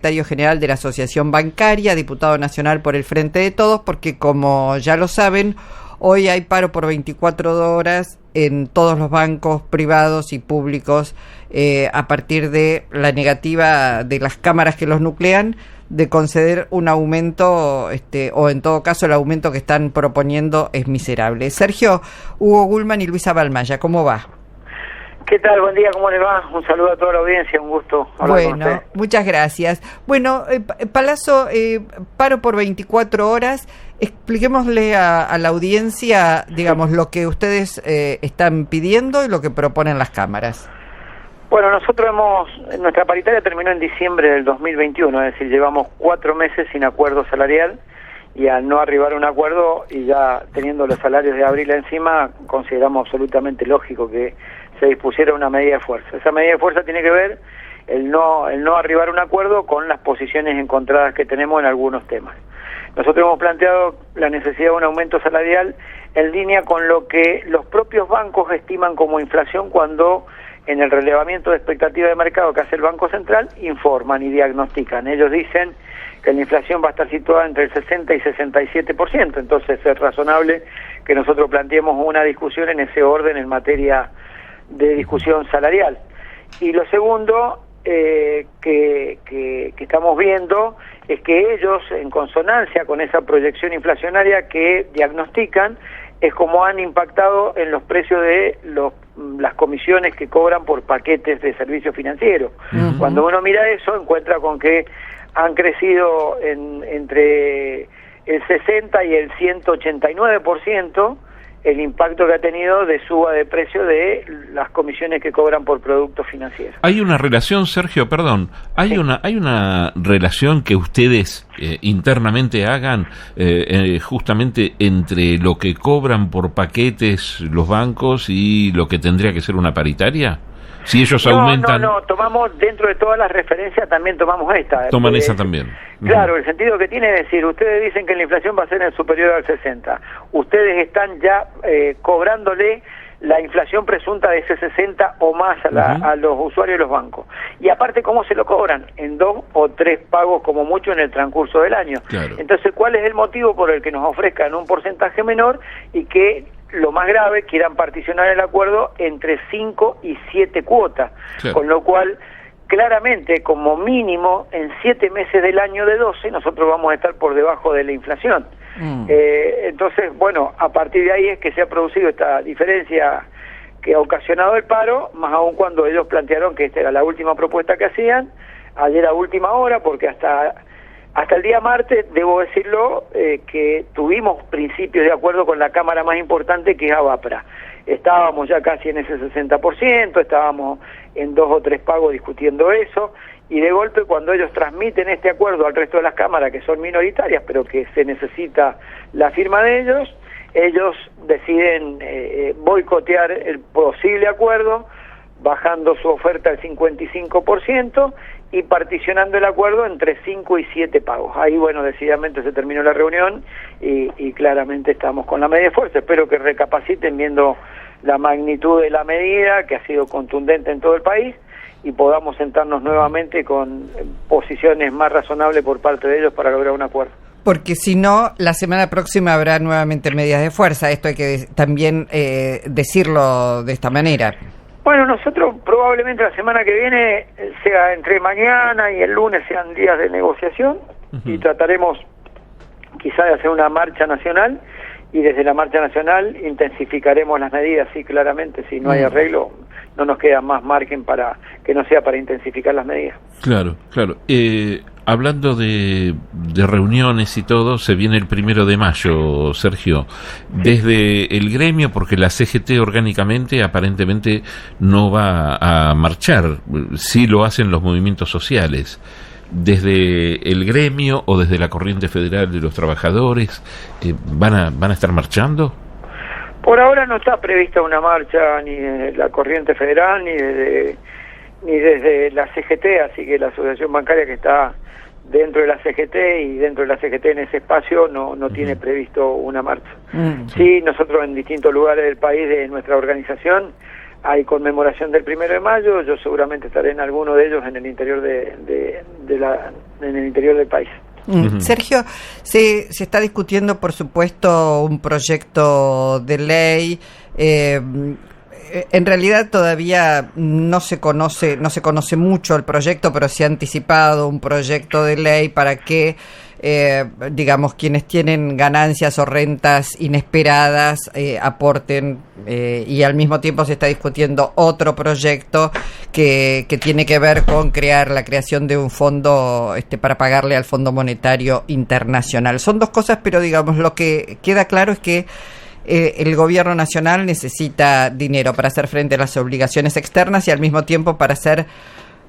Secretario General de la Asociación Bancaria, diputado nacional por el Frente de Todos, porque como ya lo saben, hoy hay paro por 24 horas en todos los bancos privados y públicos a partir de la negativa de las cámaras que los nuclean de conceder un aumento, o en todo caso el aumento que están proponiendo es miserable. Sergio, Hugo Gulman y Luisa Balmaya, ¿cómo va? ¿Qué tal? Buen día, ¿cómo les va? Un saludo a toda la audiencia, un gusto hablar con usted. Muchas gracias. Bueno, Palazzo, paro por 24 horas. Expliquémosle a la audiencia, digamos, lo que ustedes están pidiendo y lo que proponen las cámaras. Bueno, nosotros nuestra paritaria terminó en diciembre del 2021, es decir, llevamos 4 meses sin acuerdo salarial, y al no arribar a un acuerdo y ya teniendo los salarios de abril encima, consideramos absolutamente lógico que se dispusiera una medida de fuerza. Esa medida de fuerza tiene que ver el no arribar a un acuerdo con las posiciones encontradas que tenemos en algunos temas. Nosotros hemos planteado la necesidad de un aumento salarial en línea con lo que los propios bancos estiman como inflación cuando en el relevamiento de expectativa de mercado que hace el Banco Central informan y diagnostican. Ellos dicen que la inflación va a estar situada entre el 60 y 67%, entonces es razonable que nosotros planteemos una discusión en ese orden en materia de discusión salarial. Y lo segundo que estamos viendo es que ellos, en consonancia con esa proyección inflacionaria que diagnostican, es como han impactado en los precios de las comisiones que cobran por paquetes de servicios financieros. Uh-huh. Cuando uno mira eso, encuentra con que han crecido entre el 60 y el 189% el impacto que ha tenido de suba de precio de las comisiones que cobran por productos financieros. Hay una relación, Sergio, hay una relación que ustedes internamente hagan justamente entre lo que cobran por paquetes los bancos y lo que tendría que ser una paritaria. Si ellos aumentan... No, tomamos dentro de todas las referencias, también tomamos esta. Toman esa también. Claro, el sentido que tiene es decir, ustedes dicen que la inflación va a ser superior al 60. Ustedes están ya cobrándole la inflación presunta de ese 60 o más a los usuarios de los bancos. Y aparte, ¿cómo se lo cobran? En 2 o 3 pagos como mucho en el transcurso del año. Claro. Entonces, ¿cuál es el motivo por el que nos ofrezcan un porcentaje menor y que, lo más grave, quieran particionar el acuerdo entre 5 y 7 cuotas? Claro. Con lo cual, claramente, como mínimo, en 7 meses del año de 12, nosotros vamos a estar por debajo de la inflación. Entonces, bueno, a partir de ahí es que se ha producido esta diferencia que ha ocasionado el paro, más aún cuando ellos plantearon que esta era la última propuesta que hacían, ayer a última hora, porque hasta el día martes, debo decirlo, que tuvimos principios de acuerdo con la cámara más importante, que es ABAPRA. Estábamos ya casi en ese 60%, estábamos en 2 o 3 pagos discutiendo eso, y de golpe cuando ellos transmiten este acuerdo al resto de las cámaras, que son minoritarias, pero que se necesita la firma de ellos deciden boicotear el posible acuerdo, bajando su oferta al 55% y particionando el acuerdo entre 5 y 7 pagos. Ahí, bueno, decididamente se terminó la reunión y claramente estamos con la medida de fuerza. Espero que recapaciten viendo la magnitud de la medida, que ha sido contundente en todo el país, y podamos sentarnos nuevamente con posiciones más razonables por parte de ellos para lograr un acuerdo. Porque si no, la semana próxima habrá nuevamente medidas de fuerza. Esto hay que también decirlo de esta manera. Bueno, nosotros probablemente la semana que viene, sea entre mañana y el lunes, sean días de negociación, y trataremos quizá de hacer una marcha nacional, y desde la marcha nacional intensificaremos las medidas, sí, claramente, si no hay arreglo, no nos queda más margen para que no sea para intensificar las medidas. Claro. Hablando de reuniones y todo, se viene el 1 de mayo, Sergio. Desde el gremio, porque la CGT orgánicamente aparentemente no va a marchar, sí lo hacen los movimientos sociales. Desde el gremio o desde la Corriente Federal de los Trabajadores, ¿van a estar marchando? Por ahora no está prevista una marcha ni de la Corriente Federal ni desde la CGT, así que la Asociación Bancaria, que está dentro de la CGT y dentro de la CGT en ese espacio, no tiene previsto una marcha. Sí, nosotros en distintos lugares del país de nuestra organización hay conmemoración del 1 de mayo, yo seguramente estaré en alguno de ellos en el interior en el interior del país. Sergio, se está discutiendo, por supuesto, un proyecto de ley. En realidad todavía no se conoce mucho el proyecto, pero se ha anticipado un proyecto de ley para que digamos, quienes tienen ganancias o rentas inesperadas aporten, y al mismo tiempo se está discutiendo otro proyecto que tiene que ver con la creación de un fondo para pagarle al Fondo Monetario Internacional. Son dos cosas, pero digamos, lo que queda claro es que el gobierno nacional necesita dinero para hacer frente a las obligaciones externas y al mismo tiempo para hacer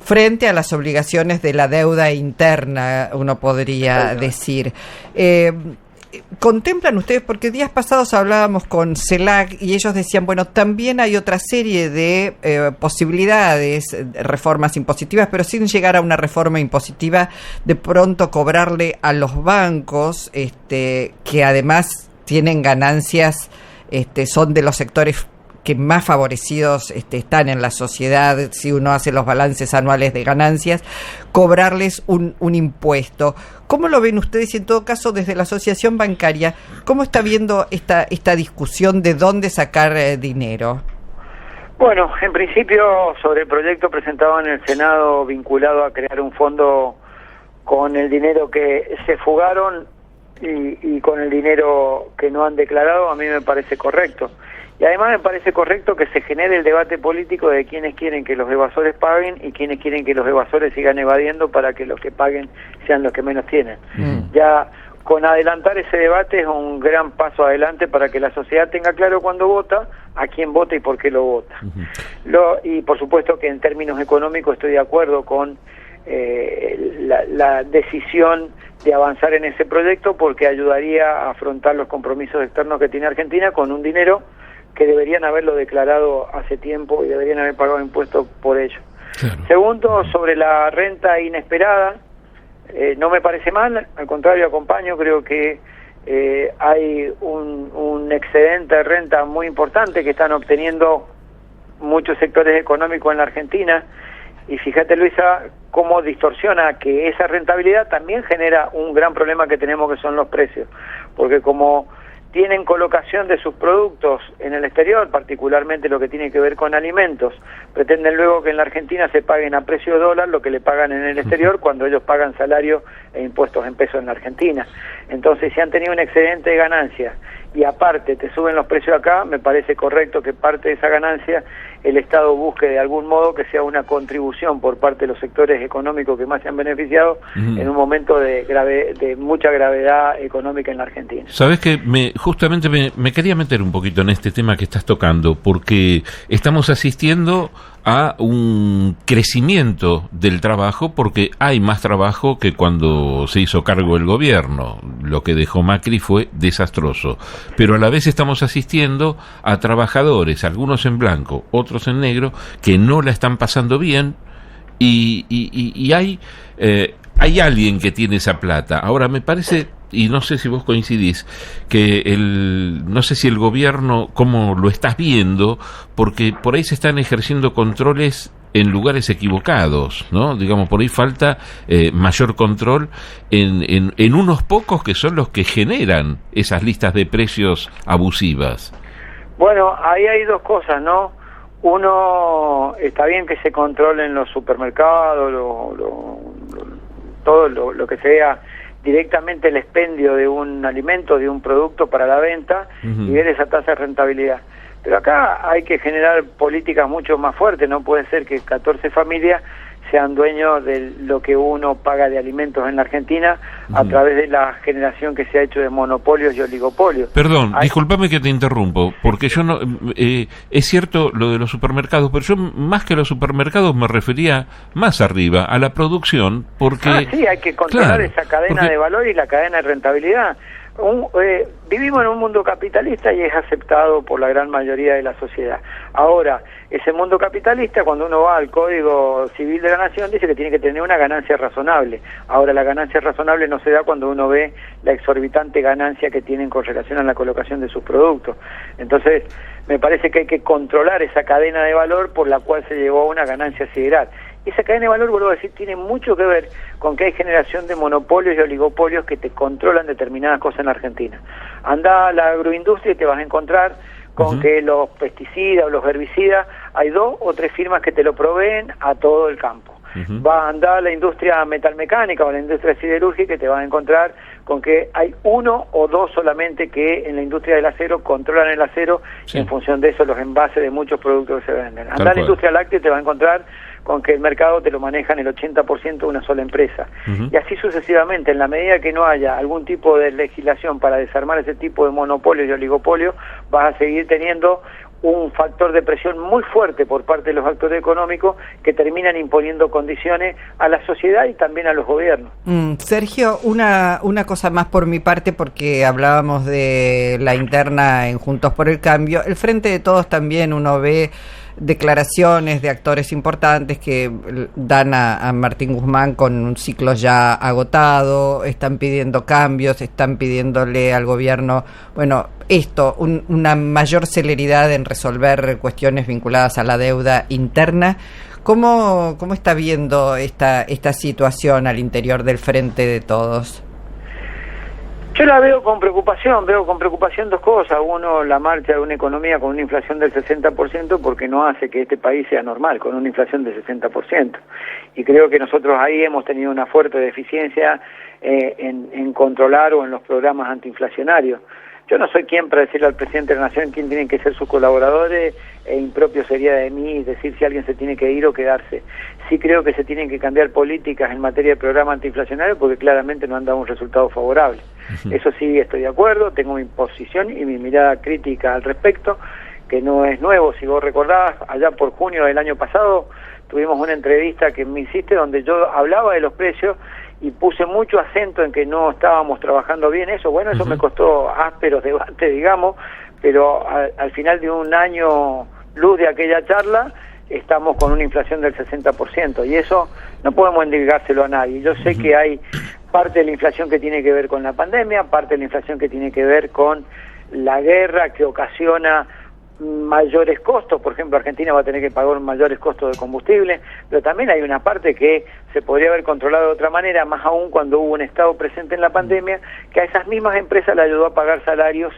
frente a las obligaciones de la deuda interna, uno podría decir. ¿Contemplan ustedes? Porque días pasados hablábamos con CELAC y ellos decían, bueno, también hay otra serie de posibilidades, reformas impositivas, pero sin llegar a una reforma impositiva, de pronto cobrarle a los bancos, que además tienen ganancias, son de los sectores que más favorecidos están en la sociedad, si uno hace los balances anuales de ganancias, cobrarles un impuesto. ¿Cómo lo ven ustedes? Y en todo caso, desde la Asociación Bancaria, ¿cómo está viendo esta discusión de dónde sacar dinero? Bueno, en principio, sobre el proyecto presentado en el Senado vinculado a crear un fondo con el dinero que se fugaron y con el dinero que no han declarado, a mí me parece correcto. Y además me parece correcto que se genere el debate político de quienes quieren que los evasores paguen y quienes quieren que los evasores sigan evadiendo para que los que paguen sean los que menos tienen. Ya con adelantar ese debate es un gran paso adelante para que la sociedad tenga claro cuándo vota, a quién vota y por qué lo vota. Y por supuesto que en términos económicos estoy de acuerdo con la decisión de avanzar en ese proyecto, porque ayudaría a afrontar los compromisos externos que tiene Argentina con un dinero que deberían haberlo declarado hace tiempo y deberían haber pagado impuestos por ello. Claro. Segundo, sobre la renta inesperada, no me parece mal, al contrario, acompaño, creo que hay un excedente de renta muy importante que están obteniendo muchos sectores económicos en la Argentina, y fíjate, Luisa, cómo distorsiona que esa rentabilidad también genera un gran problema que tenemos, que son los precios, porque como tienen colocación de sus productos en el exterior, particularmente lo que tiene que ver con alimentos, pretenden luego que en la Argentina se paguen a precio de dólar lo que le pagan en el exterior, cuando ellos pagan salario e impuestos en pesos en la Argentina. Entonces, si han tenido un excedente de ganancias y aparte te suben los precios acá, me parece correcto que parte de esa ganancia el Estado busque de algún modo que sea una contribución por parte de los sectores económicos que más se han beneficiado en un momento de mucha gravedad económica en la Argentina. Sabes que justamente me quería meter un poquito en este tema que estás tocando, porque estamos asistiendo a un crecimiento del trabajo, porque hay más trabajo que cuando se hizo cargo el gobierno. Lo que dejó Macri fue desastroso, pero a la vez estamos asistiendo a trabajadores, algunos en blanco, otros en negro, que no la están pasando bien, y hay alguien que tiene esa plata. Ahora me parece, y no sé si vos coincidís, que no sé si el gobierno, cómo lo estás viendo, porque por ahí se están ejerciendo controles en lugares equivocados, ¿no? Digamos, por ahí falta mayor control en unos pocos que son los que generan esas listas de precios abusivas. Bueno, ahí hay dos cosas, ¿no? Uno, está bien que se controlen los supermercados, todo lo que sea directamente el expendio de un alimento, de un producto para la venta, y ver esa tasa de rentabilidad. Pero acá hay que generar políticas mucho más fuertes. No puede ser que 14 familias sean dueños de lo que uno paga de alimentos en la Argentina a través de la generación que se ha hecho de monopolios y oligopolios. Perdón, discúlpame que te interrumpo, porque yo no... es cierto lo de los supermercados, pero yo más que los supermercados me refería más arriba, a la producción, porque... sí, hay que controlar esa cadena de valor y la cadena de rentabilidad. vivimos en un mundo capitalista y es aceptado por la gran mayoría de la sociedad. Ahora, ese mundo capitalista, cuando uno va al Código Civil de la Nación, dice que tiene que tener una ganancia razonable. Ahora, la ganancia razonable no se da cuando uno ve la exorbitante ganancia que tienen con relación a la colocación de sus productos. Entonces, me parece que hay que controlar esa cadena de valor por la cual se llegó a una ganancia sideral. Esa cadena de valor, vuelvo a decir, tiene mucho que ver con que hay generación de monopolios y oligopolios que te controlan determinadas cosas en la Argentina. Andá a la agroindustria y te vas a encontrar con que los pesticidas o los herbicidas, hay 2 o 3 firmas que te lo proveen a todo el campo. Va a andar a la industria metalmecánica o a la industria siderúrgica y te vas a encontrar con que hay 1 o 2 solamente que en la industria del acero controlan el acero, y en función de eso los envases de muchos productos que se venden. Andá a la industria láctea y te vas a encontrar con que el mercado te lo manejan el 80% de una sola empresa. Y así sucesivamente, en la medida que no haya algún tipo de legislación para desarmar ese tipo de monopolios y oligopolios, vas a seguir teniendo un factor de presión muy fuerte por parte de los actores económicos que terminan imponiendo condiciones a la sociedad y también a los gobiernos. Sergio, una cosa más por mi parte, porque hablábamos de la interna en Juntos por el Cambio. El Frente de Todos también uno ve declaraciones de actores importantes que dan a Martín Guzmán con un ciclo ya agotado, están pidiendo cambios, están pidiéndole al gobierno, una mayor celeridad en resolver cuestiones vinculadas a la deuda interna. ¿Cómo está viendo esta situación al interior del Frente de Todos? Yo la veo con preocupación 2 cosas. Uno, la marcha de una economía con una inflación del 60%, porque no hace que este país sea normal, con una inflación del 60%. Y creo que nosotros ahí hemos tenido una fuerte deficiencia en controlar o en los programas antiinflacionarios. Yo no soy quien para decirle al presidente de la Nación quién tienen que ser sus colaboradores, e impropio sería de mí decir si alguien se tiene que ir o quedarse. Sí creo que se tienen que cambiar políticas en materia de programa antiinflacionario porque claramente no han dado un resultado favorable. Eso sí estoy de acuerdo, tengo mi posición y mi mirada crítica al respecto, que no es nuevo. Si vos recordabas, allá por junio del año pasado tuvimos una entrevista que me hiciste donde yo hablaba de los precios y puse mucho acento en que no estábamos trabajando bien eso. Bueno, eso me costó ásperos debates, digamos, pero al final de un año luz de aquella charla, estamos con una inflación del 60%, y eso no podemos endilgárselo a nadie. Yo sé que hay parte de la inflación que tiene que ver con la pandemia, parte de la inflación que tiene que ver con la guerra que ocasiona mayores costos. Por ejemplo, Argentina va a tener que pagar mayores costos de combustible, pero también hay una parte que se podría haber controlado de otra manera, más aún cuando hubo un Estado presente en la pandemia, que a esas mismas empresas le ayudó a pagar salarios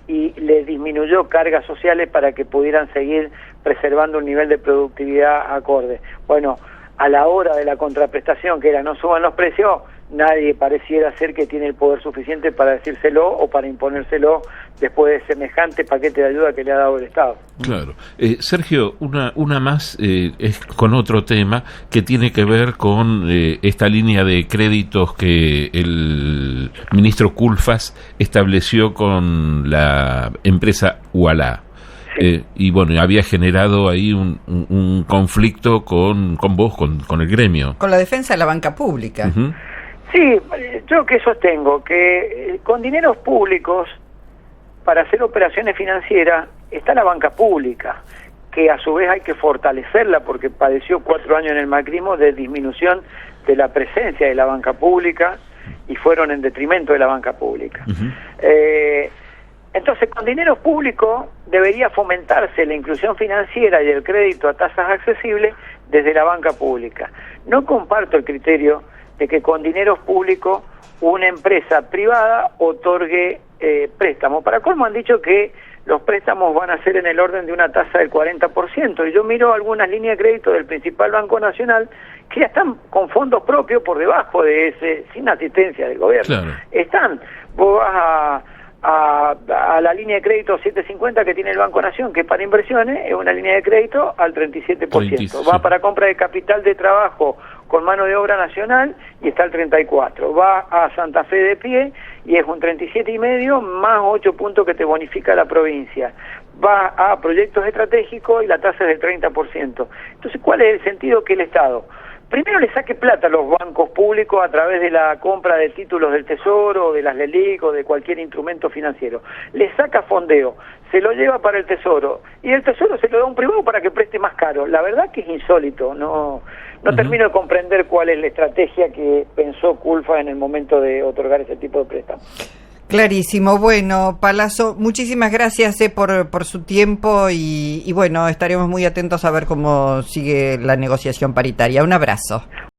y les disminuyó cargas sociales para que pudieran seguir preservando un nivel de productividad acorde. Bueno, a la hora de la contraprestación, que era no suban los precios, nadie pareciera ser que tiene el poder suficiente para decírselo o para imponérselo después de semejante paquete de ayuda que le ha dado el Estado. Claro. Sergio, una más es con otro tema que tiene que ver con esta línea de créditos que el ministro Culfas estableció con la empresa Ualá. Y bueno, había generado ahí un conflicto con vos, con el gremio. Con la defensa de la banca pública. Sí, yo que sostengo que con dineros públicos para hacer operaciones financieras está la banca pública, que a su vez hay que fortalecerla porque padeció 4 años en el macrismo de disminución de la presencia de la banca pública y fueron en detrimento de la banca pública. Entonces, con dinero público debería fomentarse la inclusión financiera y el crédito a tasas accesibles desde la banca pública. No comparto el criterio de que con dineros públicos una empresa privada otorgue préstamos. Para colmo han dicho que los préstamos van a ser en el orden de una tasa del 40%, y yo miro algunas líneas de crédito del principal Banco Nacional que ya están con fondos propios por debajo de ese, sin asistencia del gobierno. Claro. Vos vas a la línea de crédito 750 que tiene el Banco Nación, que es para inversiones, es una línea de crédito al 37%. Va para compra de capital de trabajo con mano de obra nacional y está al 34%. Va a Santa Fe de pie y es un 37,5 más 8 puntos que te bonifica la provincia. Va a proyectos estratégicos y la tasa es del 30%. Entonces, ¿cuál es el sentido? Que el Estado primero le saque plata a los bancos públicos a través de la compra de títulos del Tesoro, o de las LELIQ o de cualquier instrumento financiero. Le saca fondeo, se lo lleva para el Tesoro y el Tesoro se lo da a un privado para que preste más caro. La verdad que es insólito, no termino de comprender cuál es la estrategia que pensó Culfa en el momento de otorgar ese tipo de préstamos. Clarísimo. Bueno, Palazzo, muchísimas gracias por su tiempo y bueno, estaremos muy atentos a ver cómo sigue la negociación paritaria. Un abrazo.